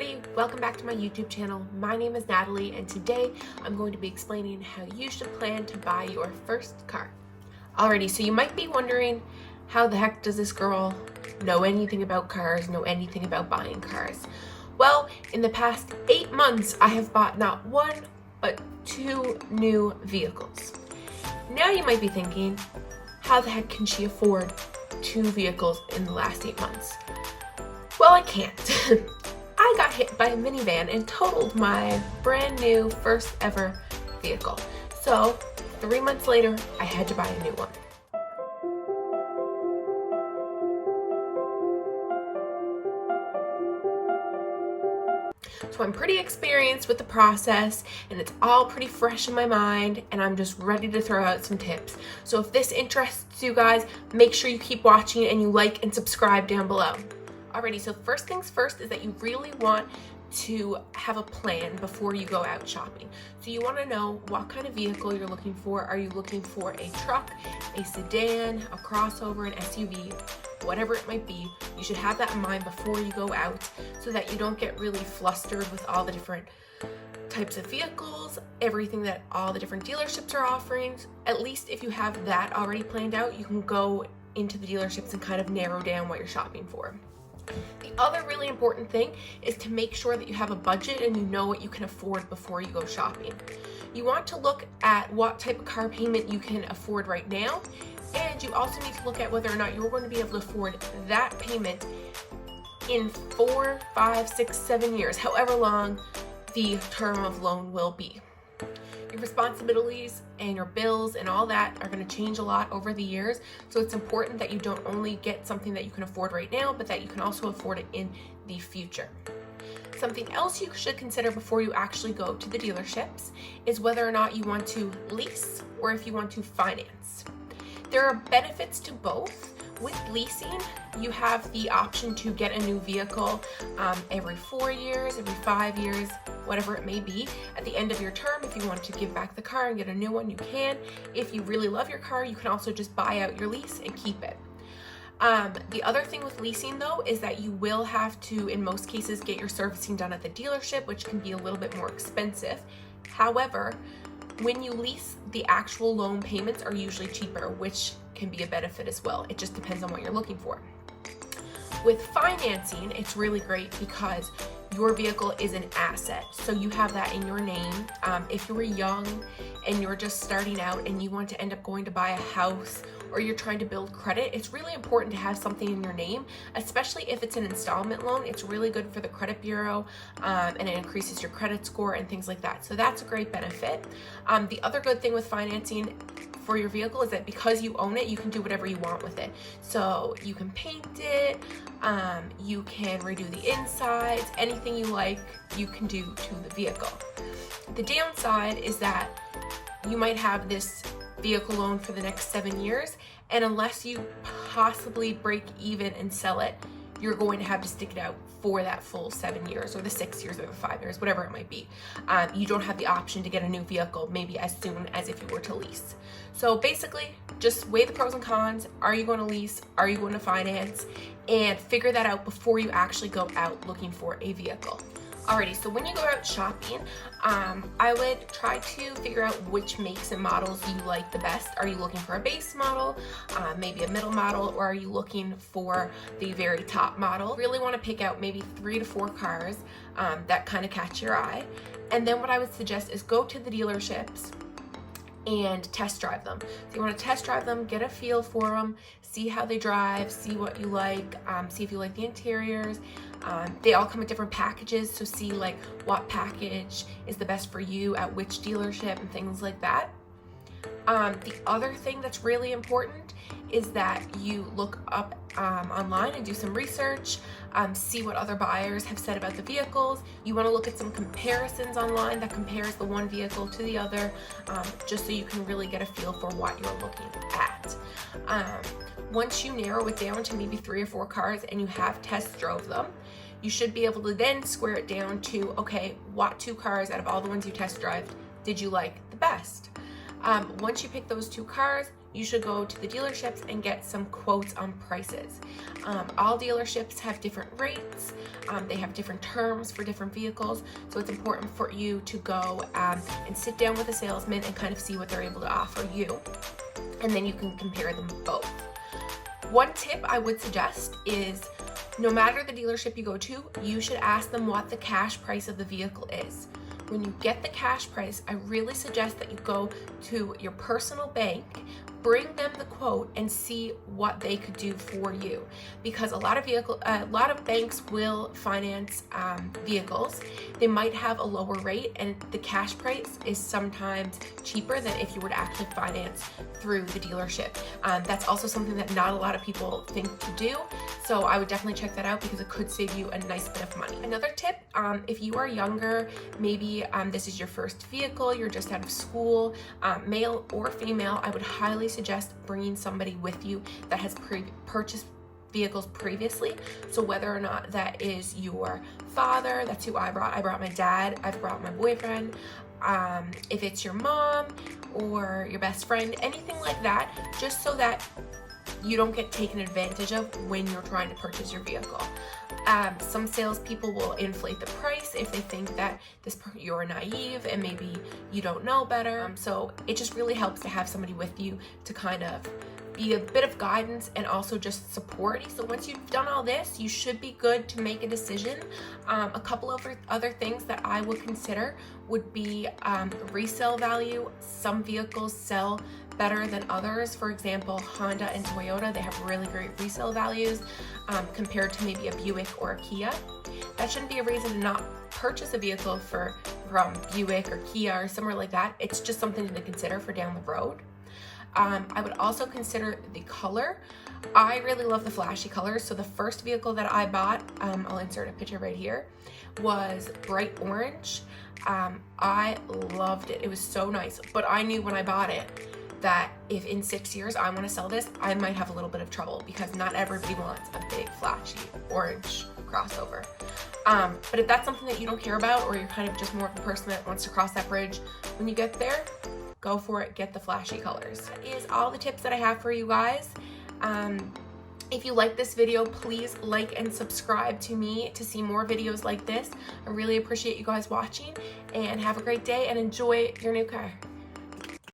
everybody, welcome back to my YouTube channel. My name is Natalie and today I'm going to be explaining how you should plan to buy your first car. Alrighty, so you might be wondering, how the heck does this girl know anything about cars, know anything about buying cars? Well, in the past 8 months I have bought not one, but 2 new vehicles. Now you might be thinking, how the heck can she afford 2 vehicles in the last 8 months? Well, I can't. I got hit by a minivan and totaled my brand new first ever vehicle. So 3 months later, I had to buy a new one. So I'm pretty experienced with the process and it's all pretty fresh in my mind and I'm just ready to throw out some tips. So if this interests you guys, make sure you keep watching and you like and subscribe down below. Alrighty, so first things first is that you really want to have a plan before you go out shopping. So you want to know what kind of vehicle you're looking for. Are you looking for a truck, a sedan, a crossover, an SUV, whatever it might be? You should have that in mind before you go out so that you don't get really flustered with all the different types of vehicles, everything that all the different dealerships are offering. At least if you have that already planned out, you can go into the dealerships and kind of narrow down what you're shopping for. The other really important thing is to make sure that you have a budget and you know what you can afford before you go shopping. You want to look at what type of car payment you can afford right now, and you also need to look at whether or not you're going to be able to afford that payment in 4, 5, 6, 7 years, however long the term of loan will be. Your responsibilities and your bills and all that are going to change a lot over the years, so it's important that you don't only get something that you can afford right now, but that you can also afford it in the future. Something else you should consider before you actually go to the dealerships is whether or not you want to lease or if you want to finance. There are benefits to both. With leasing, you have the option to get a new vehicle every 4 years, every 5 years, whatever it may be. At the end of your term, if you want to give back the car and get a new one, you can. If you really love your car, you can also just buy out your lease and keep it. The other thing with leasing though is that you will have to, in most cases, get your servicing done at the dealership, which can be a little bit more expensive. However, when you lease, the actual loan payments are usually cheaper, which can be a benefit as well. It just depends on what you're looking for. With financing, it's really great because your vehicle is an asset, so you have that in your name. If you were young and you're just starting out and you want to end up going to buy a house or you're trying to build credit, it's really important to have something in your name, especially if it's an installment loan. It's really good for the credit bureau and it increases your credit score and things like that. So that's a great benefit. The other good thing with financing for your vehicle is that because you own it, you can do whatever you want with it. So you can paint it, you can redo the insides, anything you like, you can do to the vehicle. The downside is that you might have this vehicle loan for the next 7 years, and unless you possibly break even and sell it, you're going to have to stick it out for that full 7 years or the 6 years or the 5 years, whatever it might be. You don't have the option to get a new vehicle maybe as soon as if you were to lease. So basically, just weigh the pros and cons. Are you going to lease? Are you going to finance? And figure that out before you actually go out looking for a vehicle. Alrighty, so when you go out shopping, I would try to figure out which makes and models you like the best. Are you looking for a base model, maybe a middle model, or are you looking for the very top model? Really want to pick out maybe 3 to 4 cars that kind of catch your eye. And then what I would suggest is go to the dealerships and test drive them. So you want to test drive them, get a feel for them, see how they drive, see what you like, see if you like the interiors. They all come with different packages, so see like what package is the best for you at which dealership and things like that. The other thing that's really important is that you look up online and do some research, see what other buyers have said about the vehicles. You want to look at some comparisons online that compares the one vehicle to the other, just so you can really get a feel for what you're looking at. Once you narrow it down to maybe 3 or 4 cars and you have test drove them, you should be able to then square it down to, okay, what 2 cars out of all the ones you test drive did you like the best? Once you pick those 2 cars, you should go to the dealerships and get some quotes on prices. All dealerships have different rates. They have different terms for different vehicles, so it's important for you to go and sit down with a salesman and kind of see what they're able to offer you, and then you can compare them both. One tip I would suggest is, no matter the dealership you go to, you should ask them what the cash price of the vehicle is. When you get the cash price, I really suggest that you go to your personal bank, bring them the quote, and see what they could do for you. Because a lot of banks will finance vehicles. They might have a lower rate, and the cash price is sometimes cheaper than if you were to actually finance through the dealership. That's also something that not a lot of people think to do. So I would definitely check that out because it could save you a nice bit of money. Another tip, if you are younger, maybe this is your first vehicle, you're just out of school, male or female, I would highly suggest bringing somebody with you that has purchased vehicles previously. So whether or not that is your father, that's who I brought my dad, I've brought my boyfriend, if it's your mom or your best friend, anything like that, just so that you don't get taken advantage of when you're trying to purchase your vehicle. Some salespeople will inflate the price if they think that you're naive and maybe you don't know better. So it just really helps to have somebody with you to kind of be a bit of guidance and also just support. So once you've done all this, you should be good to make a decision. A couple of other things that I would consider would be resale value. Some vehicles sell better than others. For example, Honda and Toyota, they have really great resale values compared to maybe a Buick or a Kia. That shouldn't be a reason to not purchase a vehicle from Buick or Kia or somewhere like that. It's just something to consider for down the road. I would also consider the color. I really love the flashy colors. So the first vehicle that I bought, I'll insert a picture right here, was bright orange. I loved it. It was so nice. But I knew when I bought it that if in 6 years I want to sell this, I might have a little bit of trouble because not everybody wants a big flashy orange crossover. But if that's something that you don't care about, or you're kind of just more of a person that wants to cross that bridge when you get there, go for it, get the flashy colors. That is all the tips that I have for you guys. If you like this video, please like and subscribe to me to see more videos like this. I really appreciate you guys watching, and have a great day and enjoy your new car.